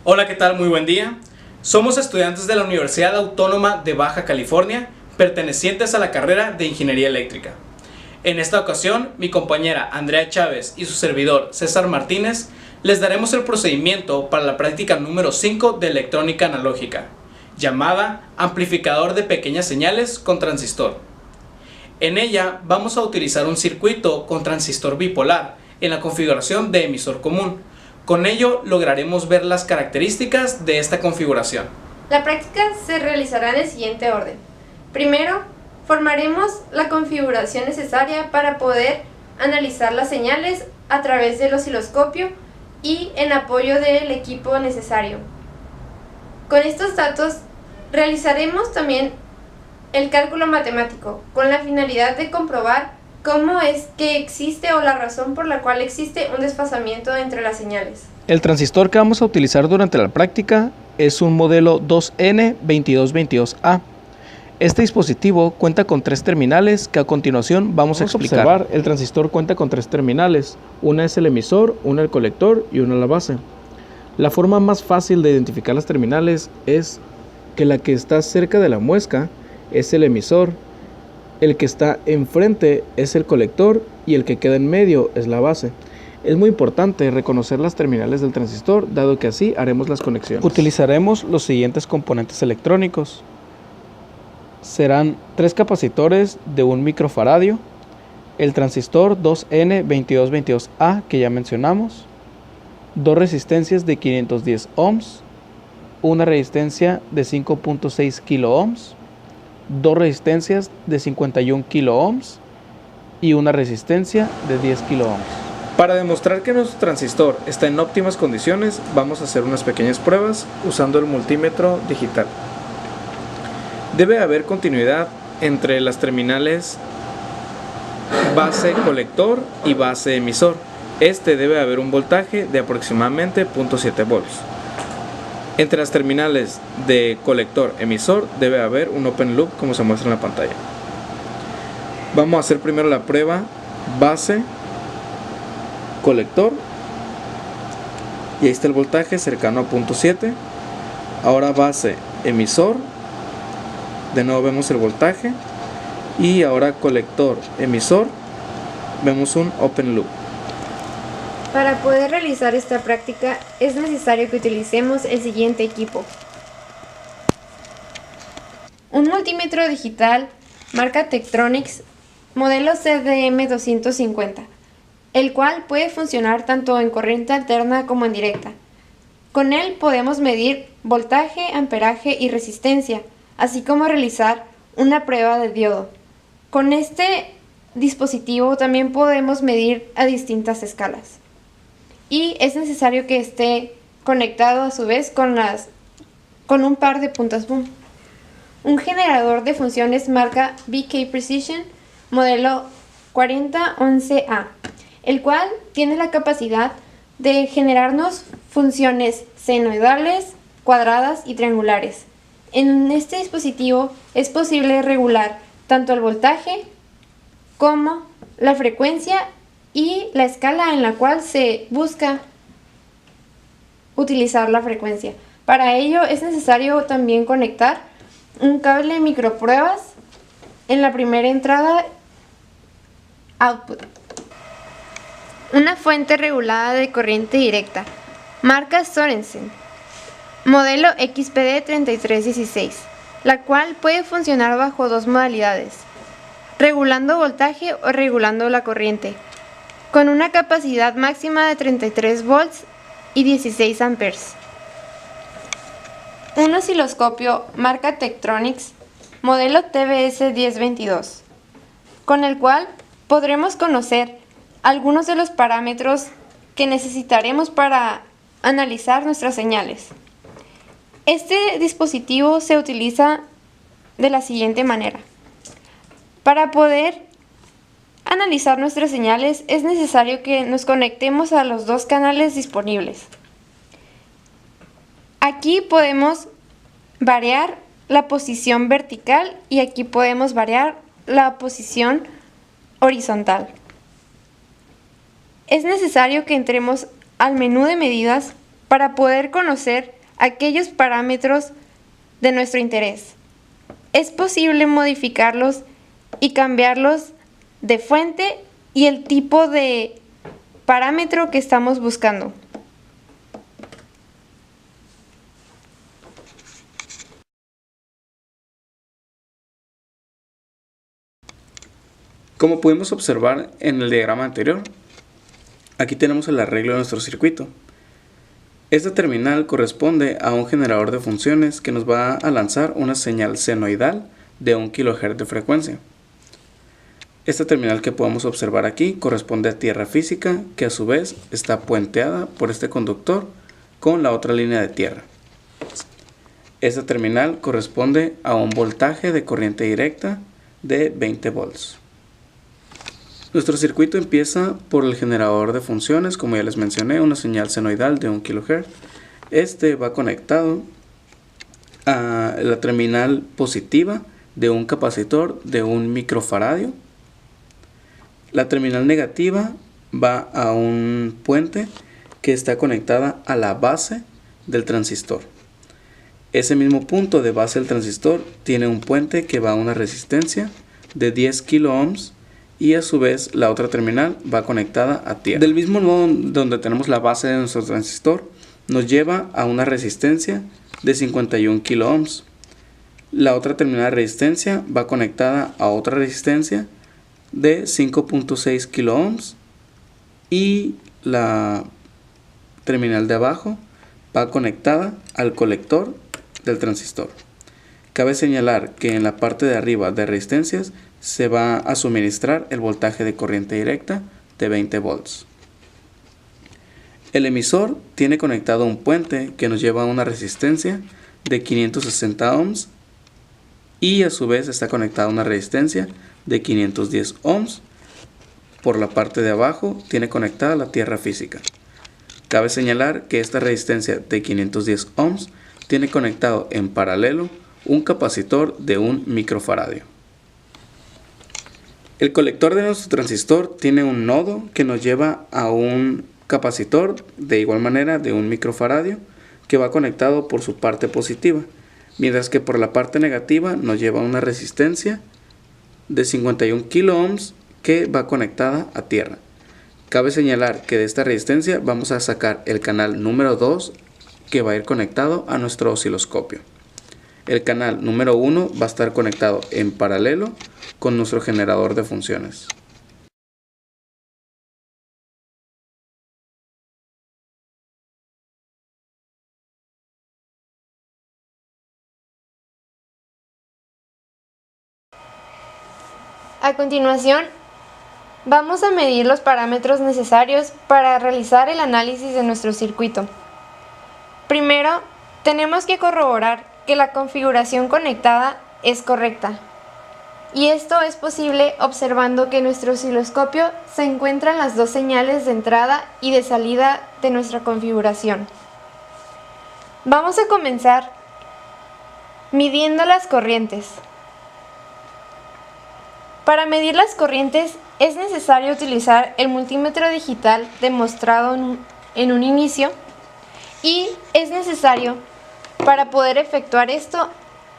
Hola, ¿qué tal? Muy buen día. Somos estudiantes de la Universidad Autónoma de Baja California, pertenecientes a la carrera de Ingeniería Eléctrica. En esta ocasión, mi compañera Andrea Chávez y su servidor César Martínez les daremos el procedimiento para la práctica número 5 de electrónica analógica, llamada amplificador de pequeñas señales con transistor. En ella vamos a utilizar un circuito con transistor bipolar en la configuración de emisor común. Con ello lograremos ver las características de esta configuración. La práctica se realizará en el siguiente orden. Primero, formaremos la configuración necesaria para poder analizar las señales a través del osciloscopio y en apoyo del equipo necesario. Con estos datos realizaremos también el cálculo matemático con la finalidad de comprobar cómo es que existe o la razón por la cual existe un desfasamiento entre las señales. El transistor que vamos a utilizar durante la práctica es un modelo 2N2222A. Este dispositivo cuenta con 3 terminales que a continuación vamos a explicar. El transistor cuenta con 3 terminales, una es el emisor, una el colector y una la base. La forma más fácil de identificar las terminales es que la que está cerca de la muesca es el emisor, el que está enfrente es el colector y el que queda en medio es la base. Es muy importante reconocer las terminales del transistor, dado que así haremos las conexiones. Utilizaremos los siguientes componentes electrónicos. Serán 3 capacitores de 1 microfaradio, el transistor 2N2222A que ya mencionamos, 2 resistencias de 510 ohms, una resistencia de 5.6 kilo ohms, 2 resistencias de 51 kilo ohms y una resistencia de 10 kilo ohms. Para demostrar que nuestro transistor está en óptimas condiciones, vamos a hacer unas pequeñas pruebas usando el multímetro digital. Debe haber continuidad entre las terminales base colector y base emisor. Debe haber un voltaje de aproximadamente 0.7 volts. Entre las terminales de colector emisor debe haber un open loop como se muestra en la pantalla. Vamos a hacer primero la prueba base colector y ahí está el voltaje cercano a 0.7. Ahora base emisor, de nuevo vemos el voltaje, y ahora colector emisor vemos un open loop. Para poder realizar esta práctica es necesario que utilicemos el siguiente equipo. Un multímetro digital marca Tektronix modelo CDM250, el cual puede funcionar tanto en corriente alterna como en directa. Con él podemos medir voltaje, amperaje y resistencia, así como realizar una prueba de diodo. Con este dispositivo también podemos medir a distintas escalas. Y es necesario que esté conectado a su vez con un par de puntas boom. Un generador de funciones marca BK Precision modelo 4011A, el cual tiene la capacidad de generarnos funciones senoidales, cuadradas y triangulares. En este dispositivo es posible regular tanto el voltaje como la frecuencia y la escala en la cual se busca utilizar la frecuencia. Para ello es necesario también conectar un cable micropruebas en la primera entrada output. Una fuente regulada de corriente directa, marca Sorensen, modelo XPD3316, la cual puede funcionar bajo 2 modalidades, regulando voltaje o regulando la corriente, con una capacidad máxima de 33 volts y 16 amperes. Un osciloscopio marca Tektronix, modelo TBS1022, con el cual podremos conocer algunos de los parámetros que necesitaremos para analizar nuestras señales. Este dispositivo se utiliza de la siguiente manera. Para poder analizar nuestras señales es necesario que nos conectemos a los 2 canales disponibles. Aquí podemos variar la posición vertical y aquí podemos variar la posición horizontal. Es necesario que entremos al menú de medidas para poder conocer aquellos parámetros de nuestro interés. Es posible modificarlos y cambiarlos de fuente y el tipo de parámetro que estamos buscando. Como pudimos observar en el diagrama anterior, aquí tenemos el arreglo de nuestro circuito. Esta terminal corresponde a un generador de funciones que nos va a lanzar una señal senoidal de 1 kHz de frecuencia. Esta terminal que podemos observar aquí corresponde a tierra física, que a su vez está puenteada por este conductor con la otra línea de tierra. Esta terminal corresponde a un voltaje de corriente directa de 20 volts. Nuestro circuito empieza por el generador de funciones, como ya les mencioné, una señal senoidal de 1 kHz. Este va conectado a la terminal positiva de un capacitor de 1 microfaradio. La terminal negativa va a un puente que está conectada a la base del transistor. Ese mismo punto de base del transistor tiene un puente que va a una resistencia de 10 kiloohms y a su vez la otra terminal va conectada a tierra. Del mismo nodo donde tenemos la base de nuestro transistor nos lleva a una resistencia de 51 kiloohms. La otra terminal de resistencia va conectada a otra resistencia de 5.6 kiloohms y la terminal de abajo va conectada al colector del transistor. Cabe señalar que en la parte de arriba de resistencias se va a suministrar el voltaje de corriente directa de 20 volts. El emisor tiene conectado un puente que nos lleva a una resistencia de 560 ohms y a su vez está conectada a una resistencia de 510 ohms. Por la parte de abajo tiene conectada la tierra física. Cabe señalar que esta resistencia de 510 ohms tiene conectado en paralelo un capacitor de 1 microfaradio. El colector de nuestro transistor tiene un nodo que nos lleva a un capacitor de igual manera de 1 microfaradio que va conectado por su parte positiva, mientras que por la parte negativa nos lleva a una resistencia de 51 kiloohms que va conectada a tierra. Cabe señalar que de esta resistencia vamos a sacar el canal número 2 que va a ir conectado a nuestro osciloscopio. El canal número 1 va a estar conectado en paralelo con nuestro generador de funciones. A continuación, vamos a medir los parámetros necesarios para realizar el análisis de nuestro circuito. Primero, tenemos que corroborar que la configuración conectada es correcta. Y esto es posible observando que en nuestro osciloscopio se encuentran las dos señales de entrada y de salida de nuestra configuración. Vamos a comenzar midiendo las corrientes. Para medir las corrientes es necesario utilizar el multímetro digital demostrado en un inicio y es necesario, para poder efectuar esto,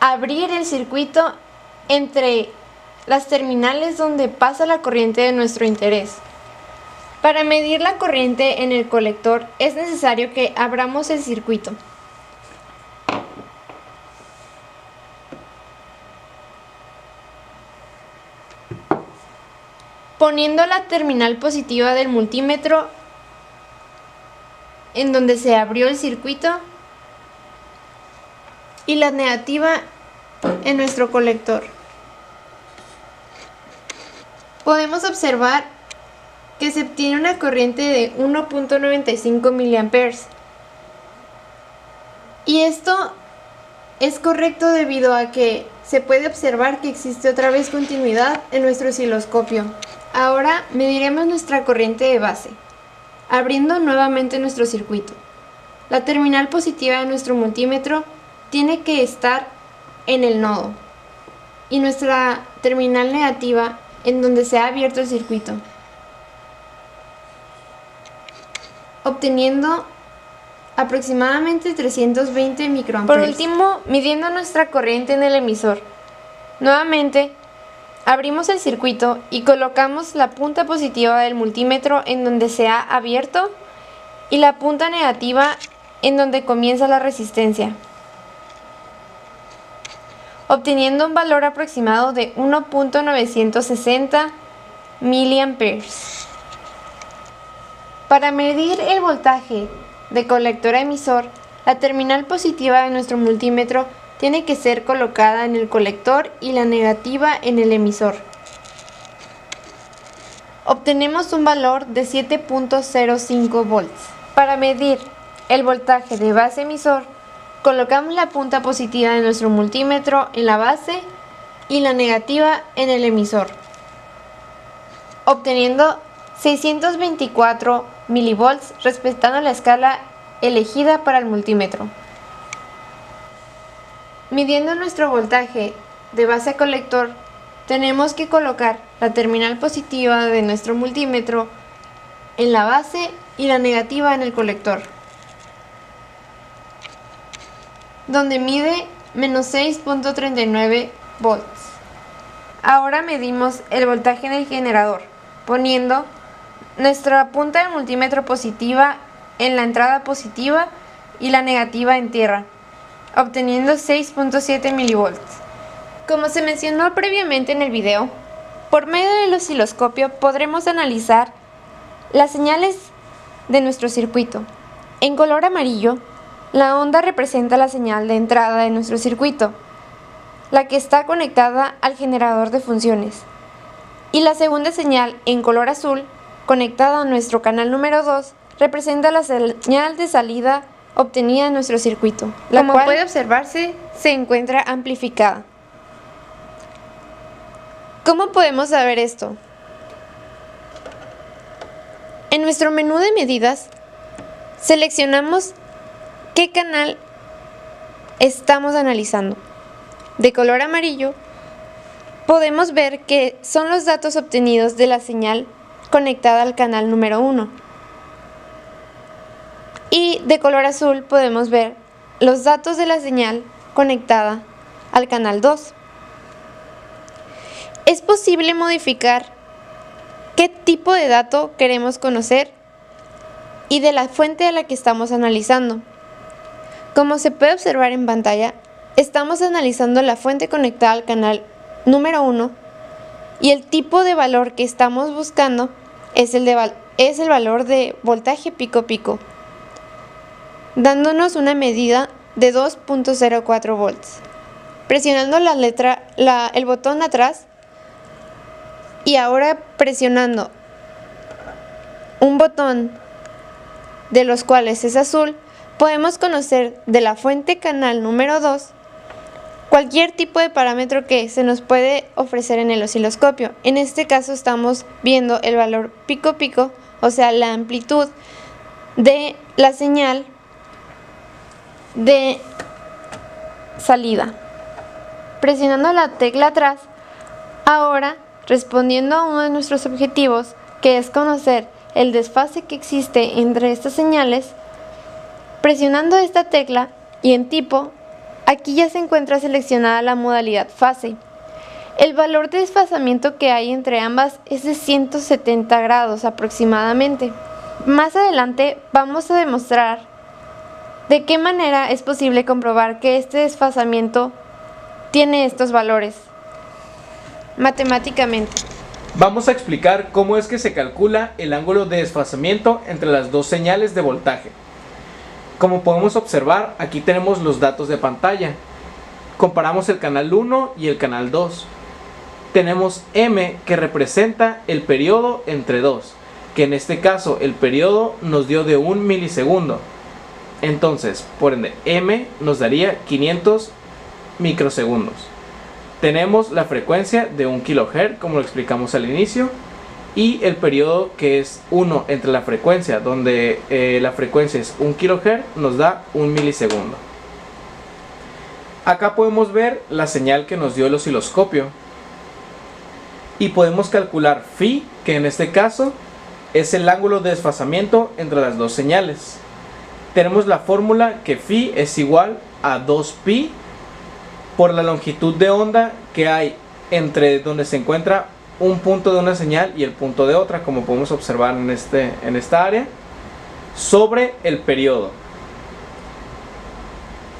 abrir el circuito entre las terminales donde pasa la corriente de nuestro interés. Para medir la corriente en el colector es necesario que abramos el circuito. Poniendo la terminal positiva del multímetro en donde se abrió el circuito y la negativa en nuestro colector. Podemos observar que se obtiene una corriente de 1.95 mA. Y esto es correcto debido a que se puede observar que existe otra vez continuidad en nuestro osciloscopio. Ahora mediremos nuestra corriente de base, abriendo nuevamente nuestro circuito. La terminal positiva de nuestro multímetro tiene que estar en el nodo y nuestra terminal negativa en donde se ha abierto el circuito, obteniendo aproximadamente 320 microamperes. Por último, midiendo nuestra corriente en el emisor. Nuevamente, abrimos el circuito y colocamos la punta positiva del multímetro en donde se ha abierto y la punta negativa en donde comienza la resistencia, obteniendo un valor aproximado de 1.960 miliamperes. Para medir el voltaje de colector a emisor, la terminal positiva de nuestro multímetro tiene que ser colocada en el colector y la negativa en el emisor. Obtenemos un valor de 7.05 volts. Para medir el voltaje de base emisor, colocamos la punta positiva de nuestro multímetro en la base y la negativa en el emisor, obteniendo 624 milivolts respetando la escala elegida para el multímetro. Midiendo nuestro voltaje de base a colector, tenemos que colocar la terminal positiva de nuestro multímetro en la base y la negativa en el colector, donde mide menos 6.39 volts. Ahora medimos el voltaje en el generador, poniendo nuestra punta de multímetro positiva en la entrada positiva y la negativa en tierra, obteniendo 6.7 milivolts. Como se mencionó previamente en el video, por medio del osciloscopio podremos analizar las señales de nuestro circuito. En color amarillo, la onda representa la señal de entrada de nuestro circuito, la que está conectada al generador de funciones, y la segunda señal en color azul, conectada a nuestro canal número 2, representa la señal de salida obtenida en nuestro circuito, la cual, puede observarse, se encuentra amplificada. ¿Cómo podemos saber esto? En nuestro menú de medidas, seleccionamos qué canal estamos analizando. De color amarillo, podemos ver que son los datos obtenidos de la señal conectada al canal número 1. Y de color azul podemos ver los datos de la señal conectada al canal 2. Es posible modificar qué tipo de dato queremos conocer y de la fuente a la que estamos analizando. Como se puede observar en pantalla, estamos analizando la fuente conectada al canal número 1 y el tipo de valor que estamos buscando es el valor de voltaje pico pico, dándonos una medida de 2.04 volts. Presionando el botón atrás y ahora presionando un botón de los cuales es azul, podemos conocer de la fuente canal número 2 cualquier tipo de parámetro que se nos puede ofrecer en el osciloscopio. En este caso estamos viendo el valor pico pico, o sea la amplitud de la señal de salida. Presionando la tecla atrás, ahora respondiendo a uno de nuestros objetivos, que es conocer el desfase que existe entre estas señales, presionando esta tecla y en tipo, aquí ya se encuentra seleccionada la modalidad fase. El valor de desfasamiento que hay entre ambas es de 170 grados aproximadamente. Más adelante vamos a demostrar de qué manera es posible comprobar que este desfasamiento tiene estos valores matemáticamente. Vamos a explicar cómo es que se calcula el ángulo de desfasamiento entre las dos señales de voltaje. Como podemos observar, aquí tenemos los datos de pantalla. Comparamos el canal 1 y el canal 2. Tenemos M, que representa el periodo entre 2, que en este caso el periodo nos dio de 1 milisegundo. Entonces, por ende, M nos daría 500 microsegundos. Tenemos la frecuencia de 1 kHz, como lo explicamos al inicio, y el periodo que es 1 entre la frecuencia, donde la frecuencia es 1 kHz, nos da 1 milisegundo. Acá podemos ver la señal que nos dio el osciloscopio y podemos calcular phi, que en este caso es el ángulo de desfasamiento entre las dos señales. tenemos la fórmula que phi es igual a 2pi por la longitud de onda que hay entre donde se encuentra un punto de una señal y el punto de otra, como podemos observar en esta área, sobre el periodo.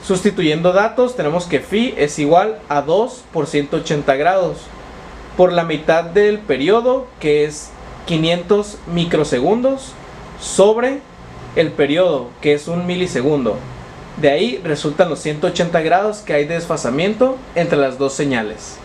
Sustituyendo datos, tenemos que phi es igual a 2 por 180 grados por la mitad del periodo, que es 500 microsegundos, sobre el periodo, que es 1 milisegundo. De ahí resultan los 180 grados que hay de desfasamiento entre las dos señales.